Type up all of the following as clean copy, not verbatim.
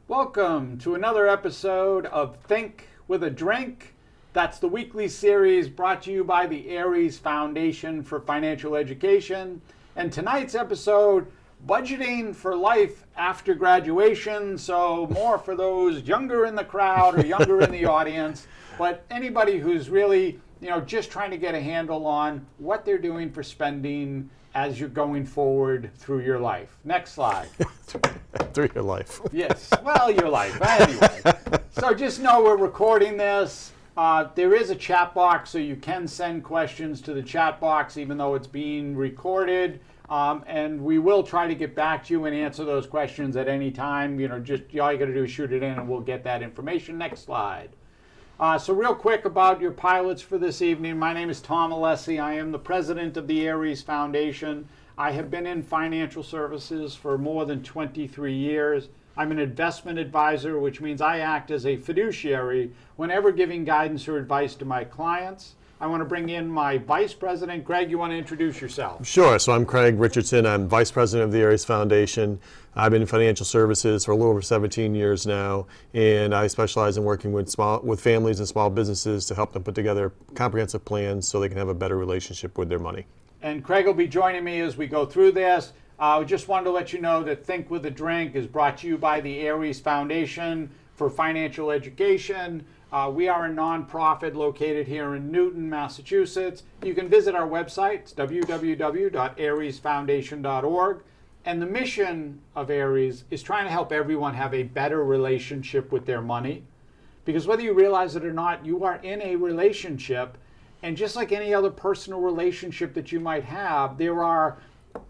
Welcome to another episode of Think with a Drink. That's the weekly series brought to you by the Aries Foundation for Financial Education. And tonight's episode, budgeting for life after graduation. So more for those younger in the crowd or younger in the audience, but anybody who's really, just trying to get a handle on what they're doing for spending as you're going forward through your life. Next slide. Through your life. Yes, well, your life. Anyway, so just know we're recording this. There is a chat box, so you can send questions to the chat box, even though it's being recorded. And we will try to get back to you and answer those questions at any time. Just all you got to do is shoot it in, and we'll get that information. Next slide. So real quick about your pilots for this evening. My name is Tom Alessi. I am the president of the Aries Foundation. I have been in financial services for more than 23 years. I'm an investment advisor, which means I act as a fiduciary whenever giving guidance or advice to my clients. I want to bring in my vice president. Greg, you want to introduce yourself? Sure. So I'm Craig Richardson. I'm vice president of the Aries Foundation. I've been in financial services for a little over 17 years now, and I specialize in working with families and small businesses to help them put together comprehensive plans so they can have a better relationship with their money. And Craig will be joining me as we go through this. I just wanted to let you know that Think with a Drink is brought to you by the Aries Foundation for Financial Education. We are a nonprofit located here in Newton, Massachusetts. You can visit our website. It's www.ariesfoundation.org. And the mission of Aries is trying to help everyone have a better relationship with their money. Because whether you realize it or not, you are in a relationship. And just like any other personal relationship that you might have, there are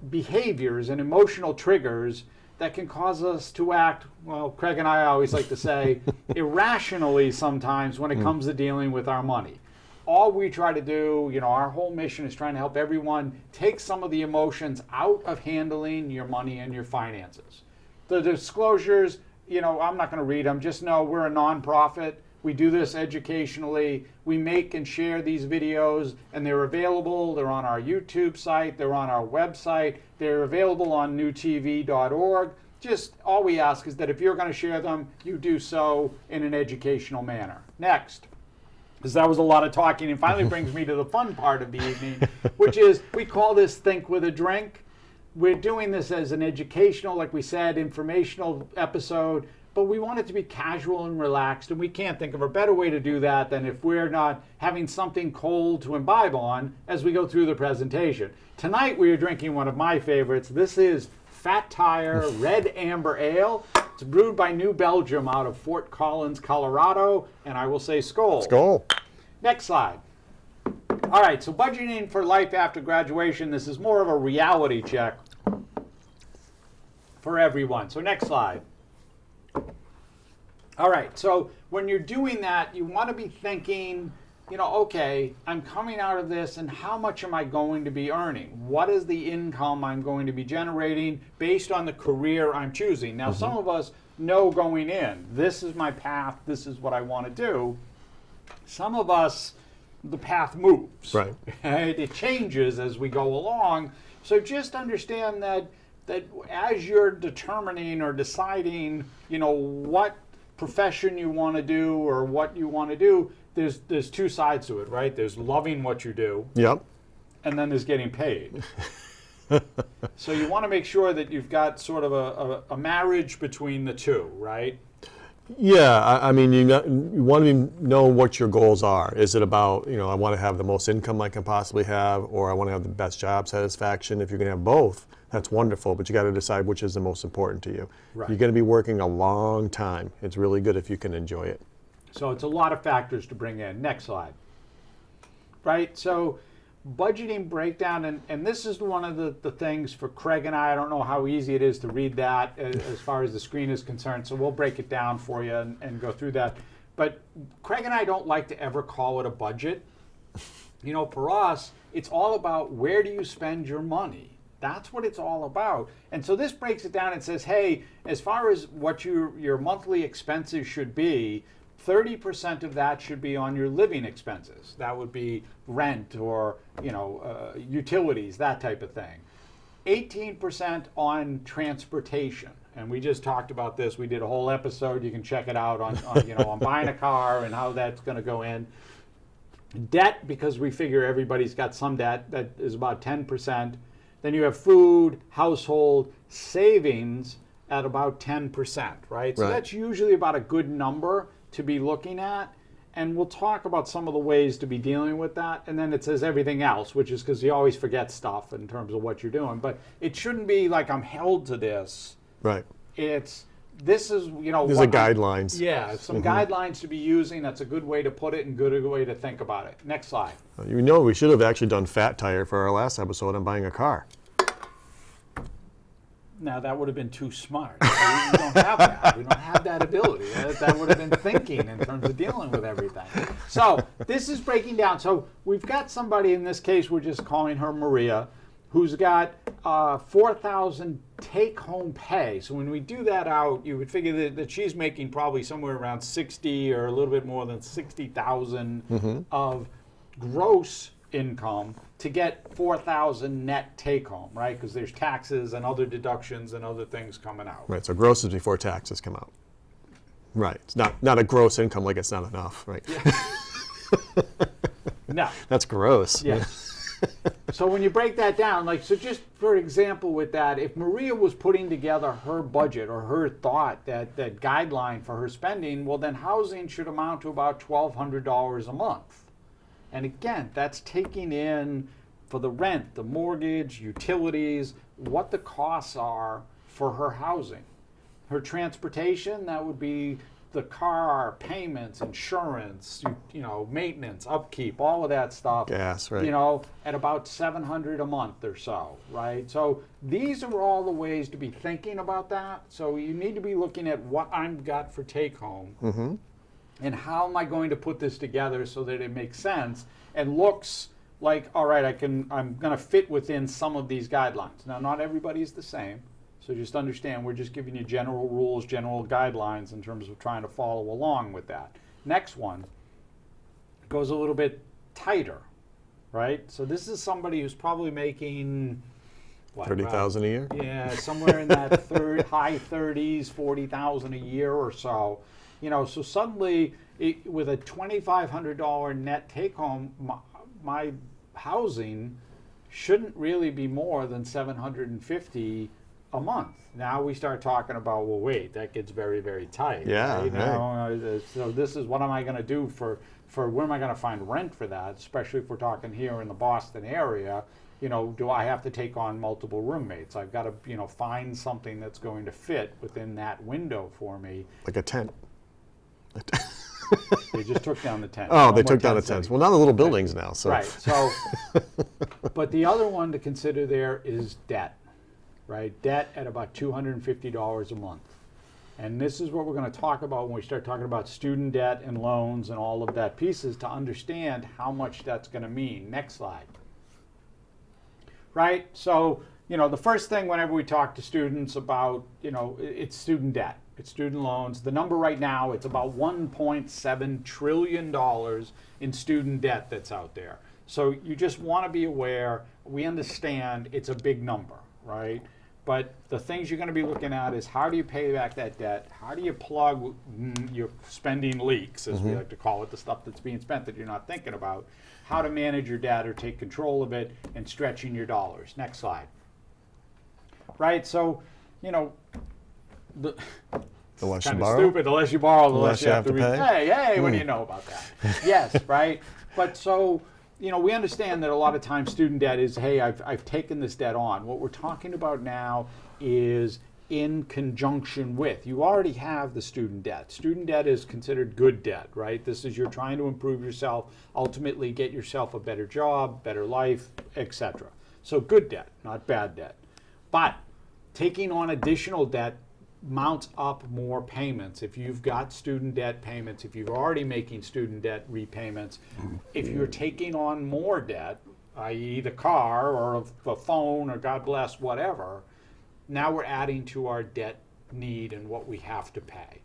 behaviors and emotional triggers that can cause us to act, well, Craig and I always like to say, irrationally sometimes when it comes to dealing with our money. All we try to do, our whole mission is trying to help everyone take some of the emotions out of handling your money and your finances. The disclosures, I'm not going to read them. Just know we're a nonprofit. We do this educationally. We make and share these videos, and they're available. They're on our YouTube site. They're on our website. They're available on newtv.org. Just all we ask is that if you're going to share them, you do so in an educational manner. Next, because that was a lot of talking, and finally brings me to the fun part of the evening, which is we call this Think with a Drink. We're doing this as an educational, like we said, informational episode, but we want it to be casual and relaxed, and we can't think of a better way to do that than if we're not having something cold to imbibe on as we go through the presentation. Tonight we are drinking one of my favorites. This is Fat Tire Red Amber Ale. It's brewed by New Belgium out of Fort Collins, Colorado, and I will say skål. Skål. Next slide. All right, so budgeting for life after graduation. This is more of a reality check for everyone. So next slide. All right, so when you're doing that, you want to be thinking, okay, I'm coming out of this, and how much am I going to be earning? What is the income I'm going to be generating based on the career I'm choosing? Now, some of us know going in, this is my path, this is what I want to do. Some of us, the path moves. Right. It changes as we go along. So just understand that as you're determining or deciding, what profession you want to do or what you want to do, there's two sides to it, right? There's loving what you do. Yep. And then there's getting paid. So you want to make sure that you've got sort of a marriage between the two, right? Yeah, I mean, you want to know what your goals are. Is it about, I want to have the most income I can possibly have, or I want to have the best job satisfaction? If you're going to have both, that's wonderful, but you got to decide which is the most important to you. Right. You're going to be working a long time. It's really good if you can enjoy it. So it's a lot of factors to bring in. Next slide. Right, so budgeting breakdown, and this is one of the things for Craig and I don't know how easy it is to read that as far as the screen is concerned, so we'll break it down for you and go through that. But Craig and I don't like to ever call it a budget. You know, for us, it's all about where do you spend your money. That's what it's all about. And so this breaks it down and says, hey, as far as what your monthly expenses should be, 30% of that should be on your living expenses. That would be rent or, you know, utilities, that type of thing. 18% on transportation. And we just talked about this. We did a whole episode. You can check it out on you know, on buying a car and how that's going to go in. Debt, because we figure everybody's got some debt, that is about 10%. Then you have food, household, savings at about 10%, right? So that's usually about a good number to be looking at. And we'll talk about some of the ways to be dealing with that. And then it says everything else, which is because you always forget stuff in terms of what you're doing. But it shouldn't be like I'm held to this. Right. This is, you know. These are guidelines. Yeah, some guidelines to be using. That's a good way to put it and good way to think about it. Next slide. You know, we should have actually done Fat Tire for our last episode on buying a car. Now, that would have been too smart. We don't have that. We don't have that ability. That would have been thinking in terms of dealing with everything. So this is breaking down. So we've got somebody, in this case, we're just calling her Maria, who's got $4,000 take-home pay. So when we do that out, you would figure that she's making probably somewhere around 60 or a little bit more than 60,000 of gross income to get 4,000 net take-home, right? Because there's taxes and other deductions and other things coming out. Right. So gross is before taxes come out. Right. It's not a gross income like it's not enough, right? Yeah. No. That's gross. Yeah. So when you break that down, like, so just for example with that, if Maria was putting together her budget or her thought, that guideline for her spending, well, then housing should amount to about $1,200 a month. And again, that's taking in for the rent, the mortgage, utilities, what the costs are for her housing. Her transportation, that would be the car, payments, insurance, you know, maintenance, upkeep, all of that stuff. Gas, right. You know, at about $700 a month or so, right? So these are all the ways to be thinking about that. So you need to be looking at what I've got for take home. And how am I going to put this together so that it makes sense and looks like, all right, I'm going to fit within some of these guidelines. Now, not everybody's the same. So just understand, we're just giving you general rules, general guidelines in terms of trying to follow along with that. Next one goes a little bit tighter, right? So this is somebody who's probably making what, 30,000 a year? Yeah, somewhere in that high 30s, 40,000 a year or so. You know, so suddenly with a $2,500 net take home, my housing shouldn't really be more than $750 a month. Now we start talking about, well, wait, that gets very, very tight. Yeah. Right? Now, so this is what am I going to do for where am I going to find rent for that? Especially if we're talking here in the Boston area. You know, do I have to take on multiple roommates? I've got to, you know, find something that's going to fit within that window for me. Like a tent. They just took down the tent. Oh, they took down the tents. Well, now the little buildings now. So. Right. So, but the other one to consider there is debt, right? Debt at about $250 a month. And this is what we're going to talk about when we start talking about student debt and loans and all of that pieces to understand how much that's going to mean. Next slide. Right? So, you know, the first thing whenever we talk to students about, you know, it's student debt. It's student loans. The number right now, it's about $1.7 trillion in student debt that's out there. So you just want to be aware, we understand it's a big number, right? But the things you're going to be looking at is how do you pay back that debt? How do you plug your spending leaks, as we like to call it, the stuff that's being spent that you're not thinking about? How to manage your debt or take control of it and stretching your dollars. Next slide. Right, so, you know, the less you kind of borrow. stupid. The less you borrow, the less you have to pay. repay. Hey, what do you know about that? Yes, right. But so, you know, we understand that a lot of times student debt is, hey, I've taken this debt on. What we're talking about now is in conjunction with. You already have the student debt. Student debt is considered good debt, right? This is you're trying to improve yourself, ultimately get yourself a better job, better life, etc. So good debt, not bad debt. But taking on additional debt mounts up more payments. If you've got student debt payments, if you're already making student debt repayments, if you're taking on more debt, i.e. the car or a phone or God bless whatever, now we're adding to our debt need and what we have to pay.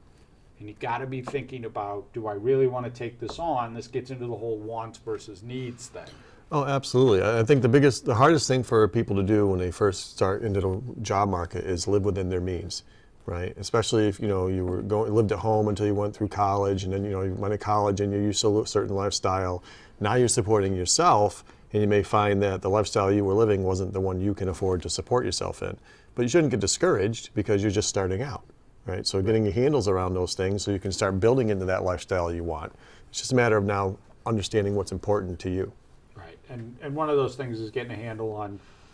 And you got to be thinking about, do I really want to take this on? This gets into the whole wants versus needs thing. Oh, absolutely. I think the hardest thing for people to do when they first start into the job market is live within their means, right? Especially if, you know, you lived at home until you went through college, and then, you know, you went to college and you're used to a certain lifestyle. Now you're supporting yourself, and you may find that the lifestyle you were living wasn't the one you can afford to support yourself in. But you shouldn't get discouraged because you're just starting out, right? So getting your handles around those things so you can start building into that lifestyle you want. It's just a matter of now understanding what's important to you. Right, and one of those things is getting a handle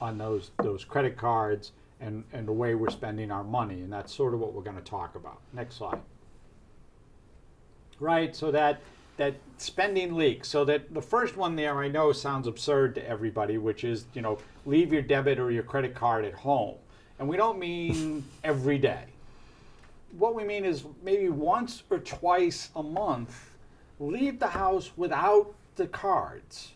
on those credit cards and the way we're spending our money, and that's sort of what we're going to talk about. Next slide. Right, so that spending leak. So that the first one there I know sounds absurd to everybody, which is, you know, leave your debit or your credit card at home. And we don't mean every day. What we mean is maybe once or twice a month, leave the house without the cards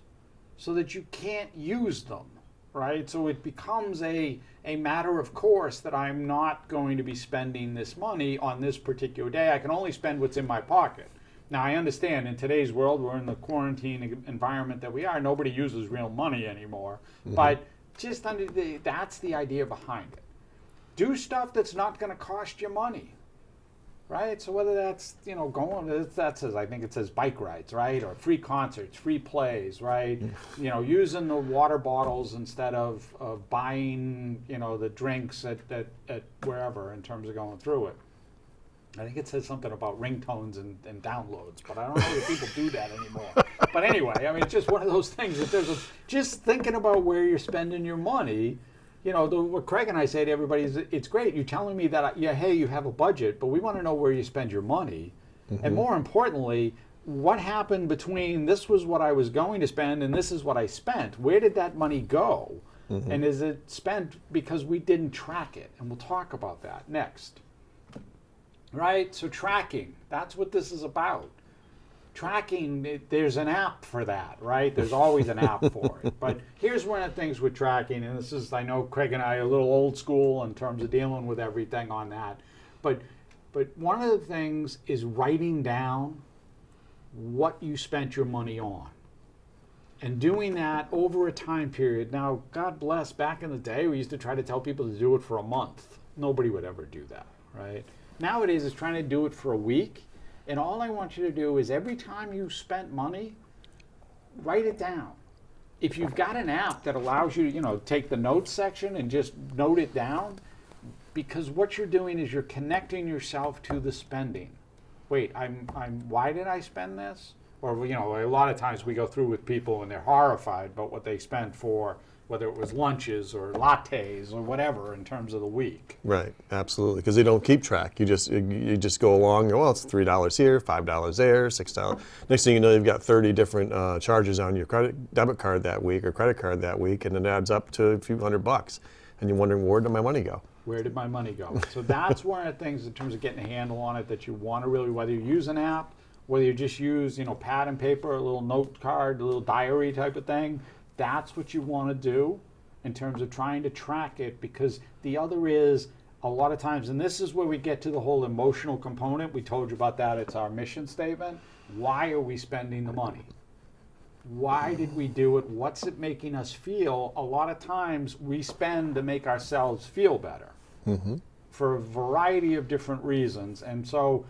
so that you can't use them, right? So it becomes a matter of course that I'm not going to be spending this money on this particular day. I can only spend what's in my pocket. Now, I understand in today's world, we're in the quarantine environment that we are. Nobody uses real money anymore. Mm-hmm. But just that's the idea behind it. Do stuff that's not going to cost you money, right? So whether that's, you know, I think it says bike rides, right? Or free concerts, free plays, right? You know, using the water bottles instead of buying, you know, the drinks at wherever in terms of going through it. I think it says something about ringtones and downloads, but I don't know if people do that anymore. But anyway, I mean, it's just one of those things that just thinking about where you're spending your money. You know, what Craig and I say to everybody is, it's great. You're telling me that, yeah, hey, you have a budget, but we want to know where you spend your money. Mm-hmm. And more importantly, what happened between this was what I was going to spend and this is what I spent? Where did that money go? Mm-hmm. And is it spent because we didn't track it? And we'll talk about that next. Right? So tracking, that's what this is about. Tracking, there's an app for that, right? There's always an app for it. But here's one of the things with tracking, and this is, I know Craig and I are a little old school in terms of dealing with everything on that. But one of the things is writing down what you spent your money on. And doing that over a time period. Now, God bless, back in the day, we used to try to tell people to do it for a month. Nobody would ever do that, right? Nowadays, it's trying to do it for a week. And all I want you to do is every time you spent money, write it down. If you've got an app that allows you to, you know, take the notes section and just note it down, because what you're doing is you're connecting yourself to the spending. Wait, why did I spend this? Or, you know, a lot of times we go through with people and they're horrified about what they spent for, whether it was lunches or lattes or whatever in terms of the week. Right, absolutely, because they don't keep track. You just go along, well, it's $3 here, $5 there, $6. Next thing you know, you've got 30 different charges on your debit card that week or credit card that week, and it adds up to a few $100. And you're wondering, where did my money go? Where did my money go? So that's one of the things in terms of getting a handle on it that you want to really, whether you use an app, whether you just use, you know, pad and paper, a little note card, a little diary type of thing, that's what you want to do in terms of trying to track it, because the other is a lot of times, and this is where we get to the whole emotional component. We told you about that. It's our mission statement. Why are we spending the money? Why did we do it? What's it making us feel? A lot of times we spend to make ourselves feel better for a variety of different reasons. And so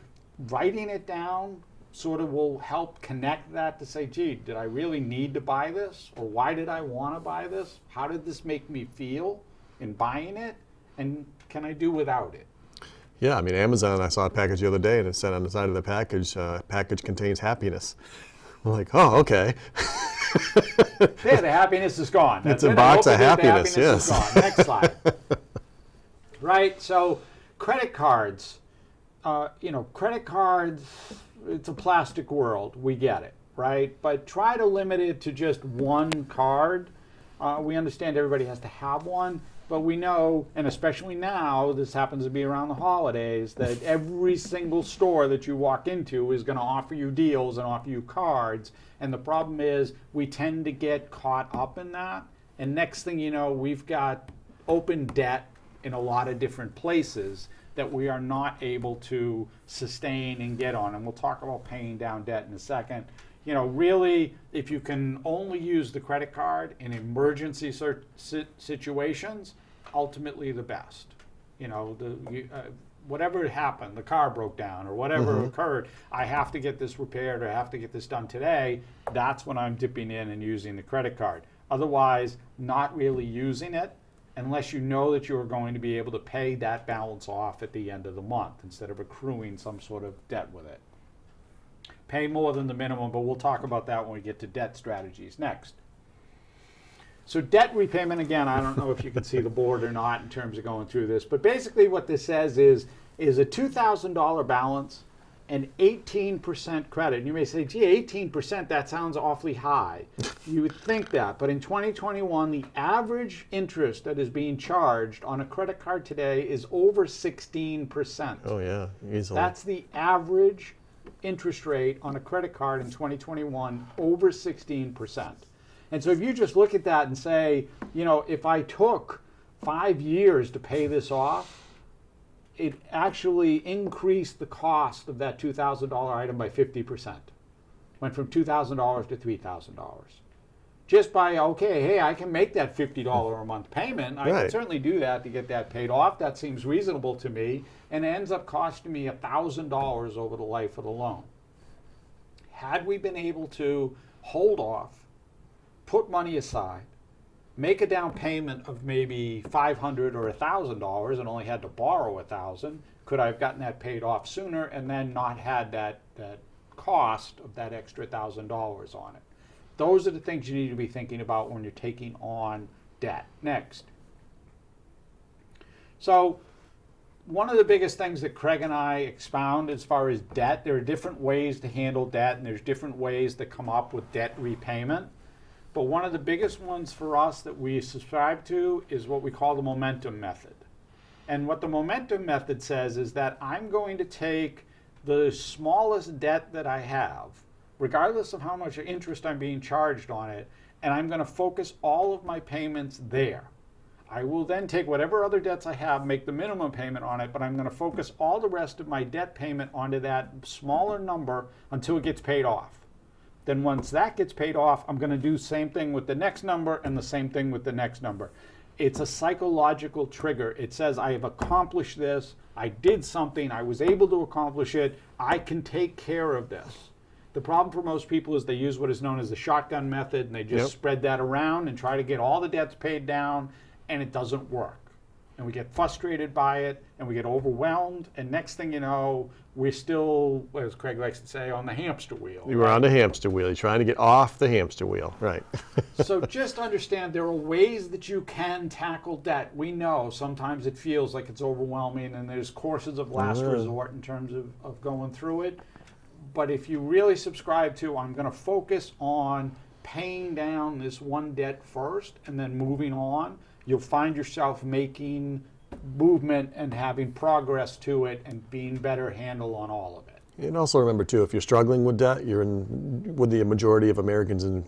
writing it down sort of will help connect that to say, gee, did I really need to buy this? Or why did I want to buy this? How did this make me feel in buying it? And can I do without it? Yeah, I mean, Amazon, I saw a package the other day and it said on the side of the package contains happiness. I'm like, oh, okay. Yeah, the happiness is gone. It's a box of happiness, yes. Is gone. Next slide. Right, so Credit cards. Credit cards, it's a plastic world. We get it, right? But try to limit it to just one card. We understand everybody has to have one, but we know, and especially now, this happens to be around the holidays, that every single store that you walk into is going to offer you deals and offer you cards. And the problem is we tend to get caught up in that. And next thing you know, we've got open debt in a lot of different places that we are not able to sustain and get on. And we'll talk about paying down debt in a second. Really, if you can only use the credit card in emergency situations, ultimately the best. Whatever happened, the car broke down or whatever occurred, I have to get this repaired or I have to get this done today, that's when I'm dipping in and using the credit card. Otherwise, not really using it unless you know that you are going to be able to pay that balance off at the end of the month instead of accruing some sort of debt with it. Pay more than the minimum, but we'll talk about that when we get to debt strategies next. So debt repayment, again, I don't know if you can see the board or not in terms of going through this, but basically what this says is a $2,000 balance and 18% credit. And you may say, gee, 18%, that sounds awfully high. You would think that, but in 2021, the average interest that is being charged on a credit card today is over 16%. Oh yeah, easily. That's the average interest rate on a credit card in 2021, over 16%. And so if you just look at that and say, if I took 5 years to pay this off, it actually increased the cost of that $2,000 item by 50%. Went from $2,000 to $3,000. Just by, I can make that $50 a month payment. I can certainly do that to get that paid off. That seems reasonable to me. And it ends up costing me $1,000 over the life of the loan. Had we been able to hold off, put money aside, make a down payment of maybe $500 or $1,000 and only had to borrow $1,000, could I have gotten that paid off sooner and then not had that cost of that extra $1,000 on it? Those are the things you need to be thinking about when you're taking on debt. Next. So one of the biggest things that Craig and I expound as far as debt, there are different ways to handle debt and there's different ways to come up with debt repayment. But one of the biggest ones for us that we subscribe to is what we call the momentum method. And what the momentum method says is that I'm going to take the smallest debt that I have, regardless of how much interest I'm being charged on it, and I'm going to focus all of my payments there. I will then take whatever other debts I have, make the minimum payment on it, but I'm going to focus all the rest of my debt payment onto that smaller number until it gets paid off. Then once that gets paid off, I'm going to do the same thing with the next number and the same thing with the next number. It's a psychological trigger. It says I have accomplished this, I did something, I was able to accomplish it, I can take care of this. The problem for most people is they use what is known as the shotgun method and they just spread that around and try to get all the debts paid down, and it doesn't work. And we get frustrated by it and we get overwhelmed, and next thing you know, we're still, as Craig likes to say, on the hamster wheel. You were on the hamster wheel. You're trying to get off the hamster wheel, right? So just understand there are ways that you can tackle debt. We know sometimes it feels like it's overwhelming and there's courses of last resort in terms of going through it. But if you really subscribe to, I'm going to focus on paying down this one debt first and then moving on, you'll find yourself making movement and having progress to it and being better handle on all of it. And also remember too, if you're struggling with debt, you're with the majority of Americans in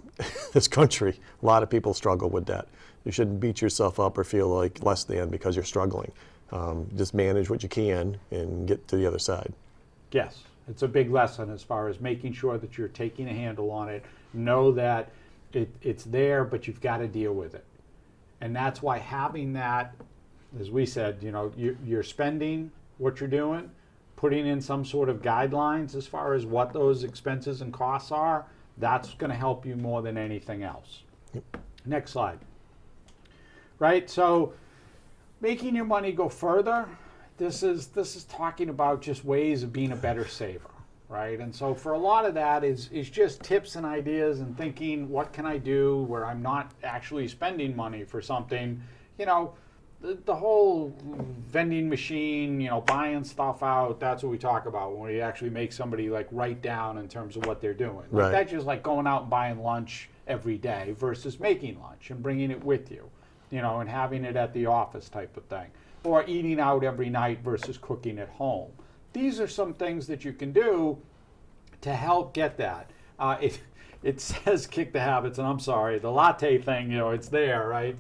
this country. A lot of people struggle with debt. You shouldn't beat yourself up or feel like less than because you're struggling. Just manage what you can and get to the other side. Yes, it's a big lesson as far as making sure that you're taking a handle on it. Know that it's there, but you've got to deal with it. And that's why having that, as we said, you're spending what you're doing, putting in some sort of guidelines as far as what those expenses and costs are, that's going to help you more than anything else. Yep. Next slide. Right, so making your money go further, this is talking about just ways of being a better saver, right? And so for a lot of that is just tips and ideas and thinking, what can I do where I'm not actually spending money for something? the whole vending machine, buying stuff out, that's what we talk about when we actually make somebody like write down in terms of what they're doing. Right. That's just like going out and buying lunch every day versus making lunch and bringing it with you, and having it at the office type of thing. Or eating out every night versus cooking at home. These are some things that you can do to help get that. It says kick the habits, and I'm sorry, the latte thing, it's there, right?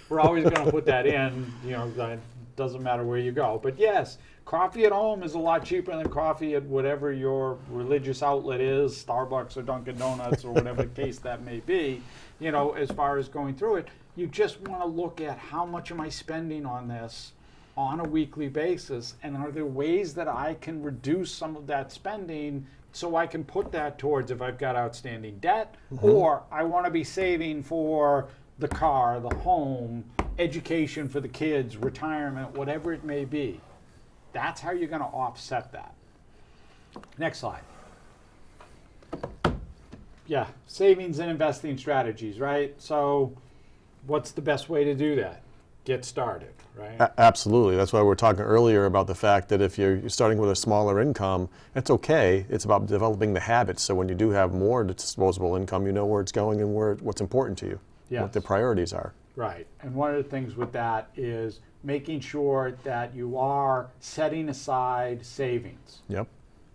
We're always going to put that in, it doesn't matter where you go. But yes, coffee at home is a lot cheaper than coffee at whatever your religious outlet is, Starbucks or Dunkin' Donuts or whatever the case that may be, as far as going through it. You just want to look at how much am I spending on this on a weekly basis, and are there ways that I can reduce some of that spending so I can put that towards if I've got outstanding debt, or I want to be saving for the car, the home, education for the kids, retirement, whatever it may be. That's how you're going to offset that. Next slide. Yeah, savings and investing strategies, right? So what's the best way to do that? Get started, right? Absolutely. That's why we were talking earlier about the fact that if you're starting with a smaller income, it's okay. It's about developing the habits. So when you do have more disposable income, you know where it's going and what's important to you, what the priorities are. Right. And one of the things with that is making sure that you are setting aside savings. Yep.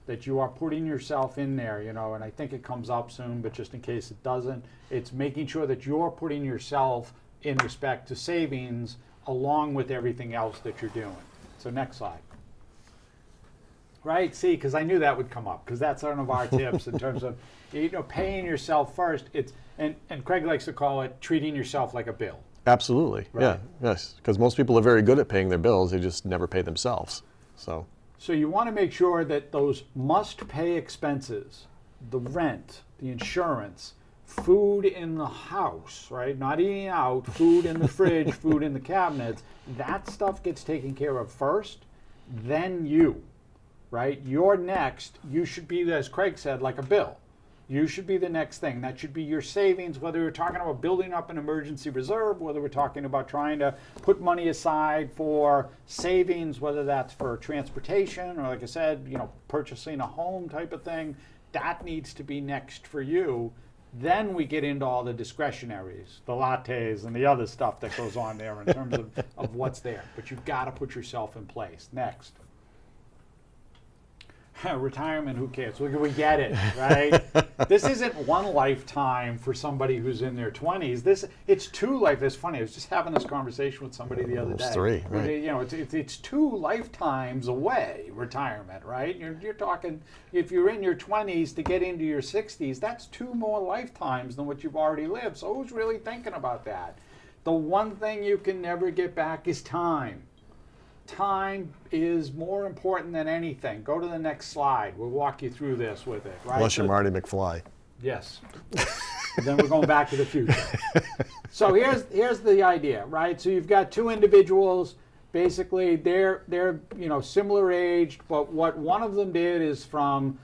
That you are putting yourself in there, and I think it comes up soon, but just in case it doesn't, it's making sure that you're putting yourself in respect to savings along with everything else that you're doing. So next slide. Right, see, because I knew that would come up, because that's one of our tips in terms of paying yourself first. And Craig likes to call it treating yourself like a bill. Absolutely, right. Yeah, yes, because most people are very good at paying their bills, they just never pay themselves. So you want to make sure that those must-pay expenses, the rent, the insurance, food in the house, right? Not eating out, food in the fridge, food in the cabinets, that stuff gets taken care of first, then you, right? You're next. You should be, as Craig said, like a bill. You should be the next thing. That should be your savings, whether we're talking about building up an emergency reserve, whether we're talking about trying to put money aside for savings, whether that's for transportation or, like I said, purchasing a home type of thing. That needs to be next for you. Then we get into all the discretionaries, the lattes and the other stuff that goes on there in terms of what's there. But you've got to put yourself in place. Next. Retirement, who cares? We get it, right? This isn't one lifetime for somebody who's in their 20s. It's two life. It's funny. I was just having this conversation with somebody the other day. Three, right? It's two lifetimes away, retirement, right? You're talking, if you're in your 20s to get into your 60s, that's two more lifetimes than what you've already lived. So who's really thinking about that? The one thing you can never get back is time. Time is more important than anything. Go to the next slide. We'll walk you through this with it, right? Unless you're Marty McFly. Yes. Then we're going back to the future. So here's the idea, right? So you've got two individuals. Basically, they're similar aged, but what one of them did is from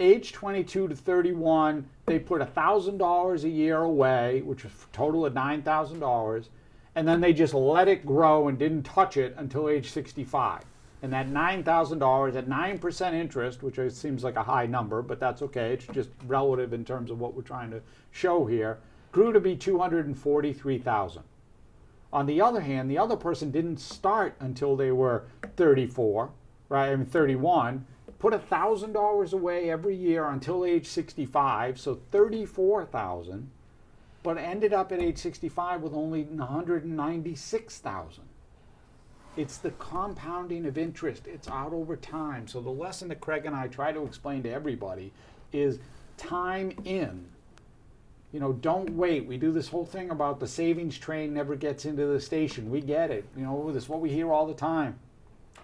age 22 to 31, they put $1,000 a year away, which was a total of $9,000. And then they just let it grow and didn't touch it until age 65. And that $9,000 at 9% interest, which seems like a high number, but that's okay. It's just relative in terms of what we're trying to show here, grew to be $243,000. On the other hand, the other person didn't start until they were 34, right? 31, put $1,000 away every year until age 65, so $34,000. But ended up at age 65 with only $196,000. It's the compounding of interest. It's out over time. So the lesson that Craig and I try to explain to everybody is time in. Don't wait. We do this whole thing about the savings train never gets into the station. We get it. This is what we hear all the time.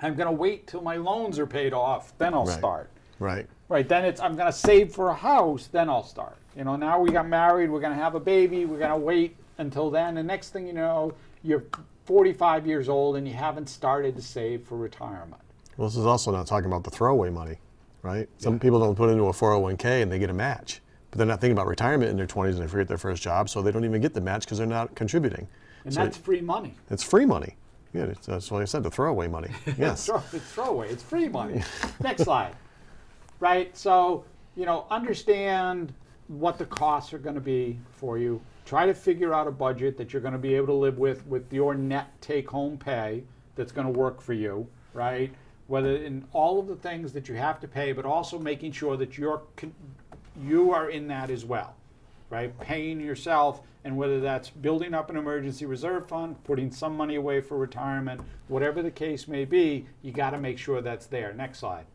I'm going to wait till my loans are paid off, then I'll start. Right. Right, then I'm going to save for a house, then I'll start. Now we got married, we're going to have a baby, we're going to wait until then. The next thing you know, you're 45 years old and you haven't started to save for retirement. Well, this is also not talking about the throwaway money, right? Some people don't put into a 401k and they get a match, but they're not thinking about retirement in their 20s and they forget their first job, so they don't even get the match because they're not contributing. And so that's free money. It's free money. Yeah, that's what I said, the throwaway money. Yes. It's throwaway. It's free money. Next slide. Right? So, understand what the costs are going to be for you. Try to figure out a budget that you're going to be able to live with your net take-home pay that's going to work for you, right? Whether in all of the things that you have to pay, but also making sure that you are in that as well, right? Paying yourself, and whether that's building up an emergency reserve fund, putting some money away for retirement, whatever the case may be, you got to make sure that's there. Next slide.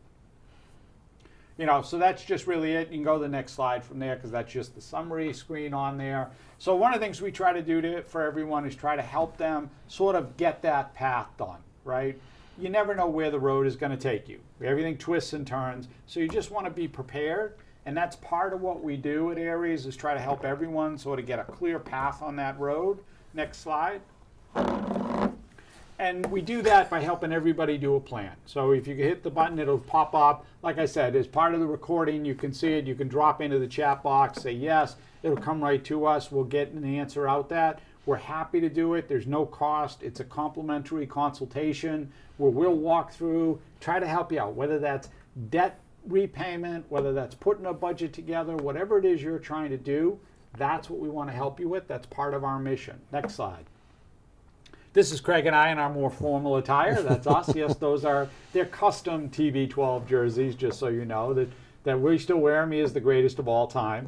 So that's just really it. You can go to the next slide from there because that's just the summary screen on there. So one of the things we try to do for everyone is try to help them sort of get that path done, right? You never know where the road is going to take you. Everything twists and turns. So you just want to be prepared. And that's part of what we do at Aries, is try to help everyone sort of get a clear path on that road. Next slide. And we do that by helping everybody do a plan. So if you hit the button, it'll pop up. Like I said, as part of the recording, you can see it. You can drop into the chat box, say yes. It'll come right to us. We'll get an answer out that. We're happy to do it. There's no cost. It's a complimentary consultation where we'll walk through, try to help you out, whether that's debt repayment, whether that's putting a budget together, whatever it is you're trying to do, that's what we want to help you with. That's part of our mission. Next slide. This is Craig and I in our more formal attire. That's us. Yes, they're custom TB12 jerseys, just so you know, that we still wear them. He is the greatest of all time.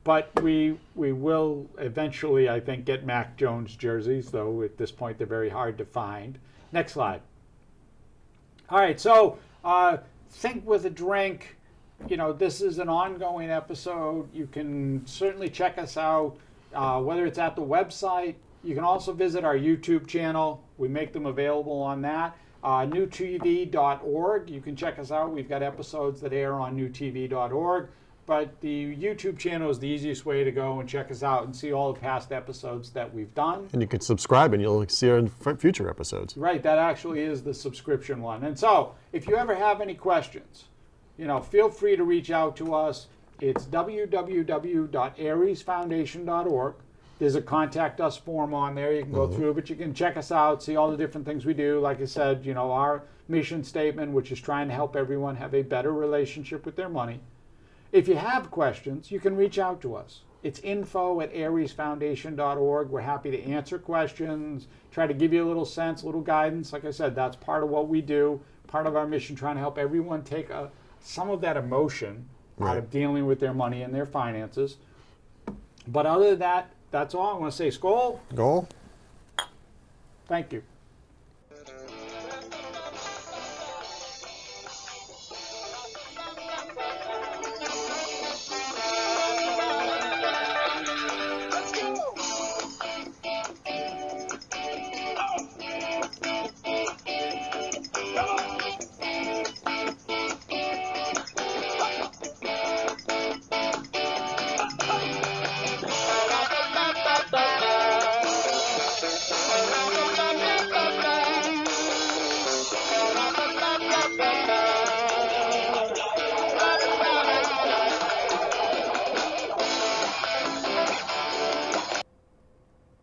But we will eventually, I think, get Mac Jones jerseys, though at this point they're very hard to find. Next slide. All right, so think with a drink. This is an ongoing episode. You can certainly check us out, whether it's at the website. You can also visit our YouTube channel. We make them available on that. newtv.org. You can check us out. We've got episodes that air on newtv.org. But the YouTube channel is the easiest way to go and check us out and see all the past episodes that we've done. And you can subscribe and you'll see our future episodes. Right, that actually is the subscription one. And so, if you ever have any questions, feel free to reach out to us. It's www.ariesfoundation.org. There's a contact us form on there. You can go through, but you can check us out, see all the different things we do. Like I said, our mission statement, which is trying to help everyone have a better relationship with their money. If you have questions, you can reach out to us. It's info@ariesfoundation.org. We're happy to answer questions, try to give you a little sense, a little guidance. Like I said, that's part of what we do, part of our mission, trying to help everyone take some of that emotion out of dealing with their money and their finances. But other than that, that's all. I want to say skål. Goal. Thank you.